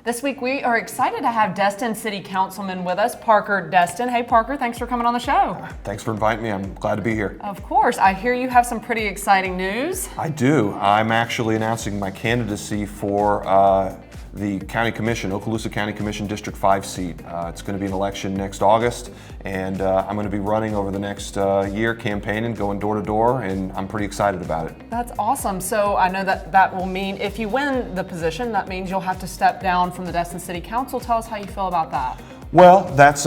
This week we are excited to have Destin City Councilman with us, Parker Destin. Hey Parker, thanks for coming on the show. Thanks for inviting me. I'm glad to be here. Of course. I hear you have some pretty exciting news. I do. I'm actually announcing my candidacy for the County Commission, Okaloosa County Commission District 5 seat. It's going to be an election next August, and I'm going to be running over the next year, campaigning, going door to door, and I'm pretty excited about it. That's awesome. So I know that will mean if you win the position, that means you'll have to step down from the Destin City Council. Tell us how you feel about that. Well, that's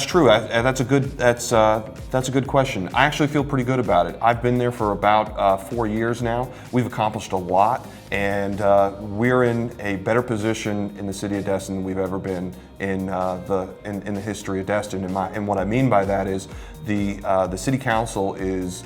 true. That's a good question. I actually feel pretty good about it. I've been there for about 4 years now. We've accomplished a lot, and we're in a better position in the city of Destin than we've ever been in the history of Destin. And what I mean by that is the city council is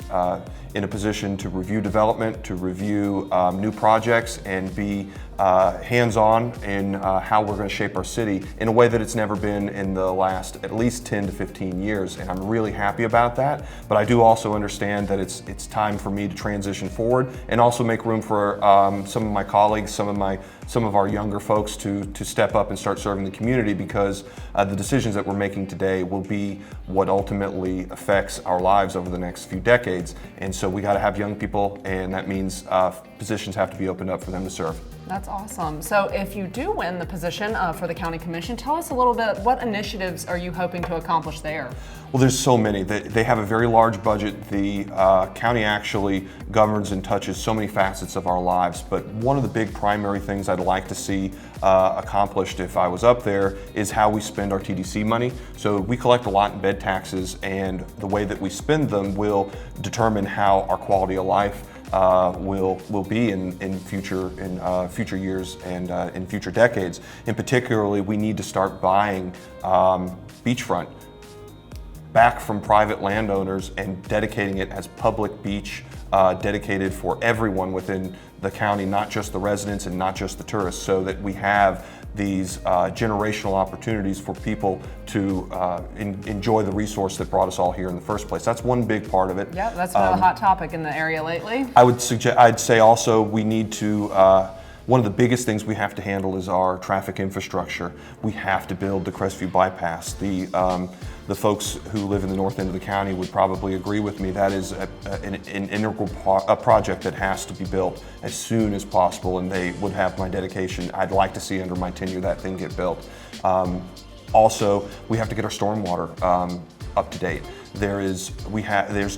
in a position to review development, to review new projects, and be hands-on in how we're going to shape our city in a way that it's never been in the last at least 10 to 15 years. And I'm really happy about that. But I do also understand that it's time for me to transition forward and also make room for some of my colleagues, some of our younger folks to step up and start serving the community, because the decisions that we're making today will be what ultimately affects our lives over the next few decades. And so we got to have young people, and that means positions have to be opened up for them to serve. That's awesome. So if you do win the position for the County Commission, tell us a little bit, what initiatives are you hoping to accomplish there? Well, there's so many. They have a very large budget. The county actually governs and touches so many facets of our lives, but one of the big primary things I'd like to see accomplished if I was up there is how we spend our TDC money. So we collect a lot in bed taxes, and the way that we spend them will determine how our quality of life will be in future years and in future decades. And particularly, we need to start buying beachfront back from private landowners and dedicating it as public beach, dedicated for everyone within the county, not just the residents and not just the tourists, so that we have these generational opportunities for people to enjoy the resource that brought us all here in the first place. That's one big part of it. Yeah, that's been a hot topic in the area lately. I'd say also we need to, one of the biggest things we have to handle is our traffic infrastructure. We have to build the Crestview bypass. The folks who live in the north end of the county would probably agree with me. That is an integral project that has to be built as soon as possible, and they would have my dedication. I'd like to see under my tenure that thing get built. Also, we have to get our stormwater up to date. There's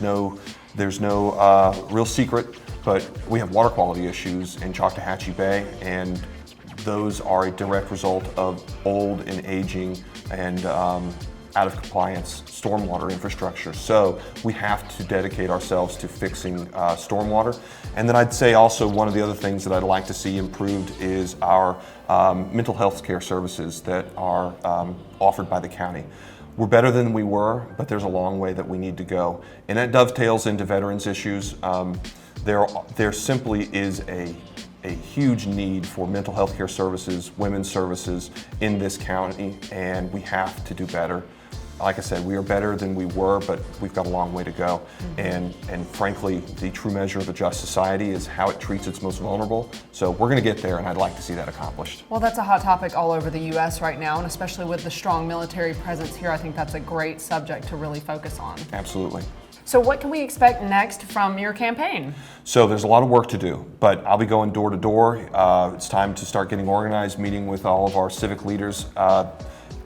no real secret, but we have water quality issues in Choctawhatchee Bay, and those are a direct result of old and aging and out of compliance stormwater infrastructure. So we have to dedicate ourselves to fixing stormwater. And then I'd say also one of the other things that I'd like to see improved is our mental health care services that are offered by the county. We're better than we were, but there's a long way that we need to go. And that dovetails into veterans issues. There simply is a huge need for mental health care services, women's services in this county, and we have to do better. Like I said, we are better than we were, but we've got a long way to go. Mm-hmm. And frankly, the true measure of a just society is how it treats its most vulnerable. So we're going to get there, and I'd like to see that accomplished. Well, that's a hot topic all over the U.S. right now, and especially with the strong military presence here, I think that's a great subject to really focus on. Absolutely. So what can we expect next from your campaign? So there's a lot of work to do, but I'll be going door to door. It's time to start getting organized, meeting with all of our civic leaders.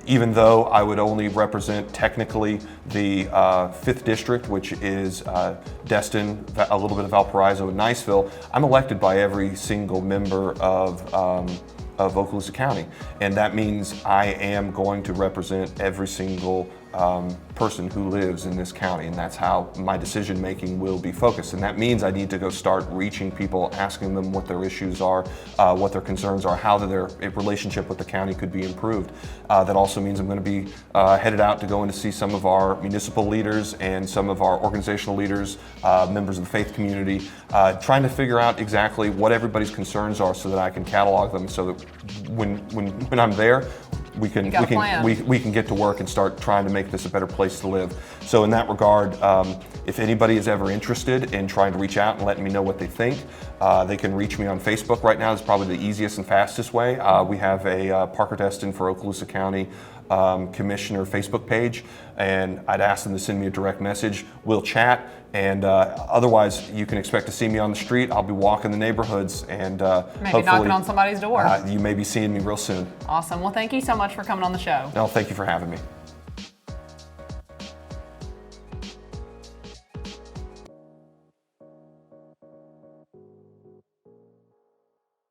Even though I would only represent technically the 5th District, which is Destin, a little bit of Valparaiso and Niceville, I'm elected by every single member of Okaloosa County. And that means I am going to represent every single person who lives in this county, and that's how my decision making will be focused. And that means I need to go start reaching people, asking them what their issues are, what their concerns are, how their relationship with the county could be improved. That also means I'm going to be headed out to go in to see some of our municipal leaders and some of our organizational leaders, members of the faith community, trying to figure out exactly what everybody's concerns are so that I can catalog them, so that when I'm there, we can get to work and start trying to make this a better place to live. So in that regard, if anybody is ever interested in trying to reach out and letting me know what they think, They can reach me on Facebook right now. It's probably the easiest and fastest way. We have a Parker Destin for Okaloosa County Commissioner Facebook page, and I'd ask them to send me a direct message. We'll chat, and otherwise you can expect to see me on the street. I'll be walking the neighborhoods, and Maybe hopefully knocking on somebody's door. you may be seeing me real soon. Awesome. Well, thank you so much for coming on the show. No, thank you for having me.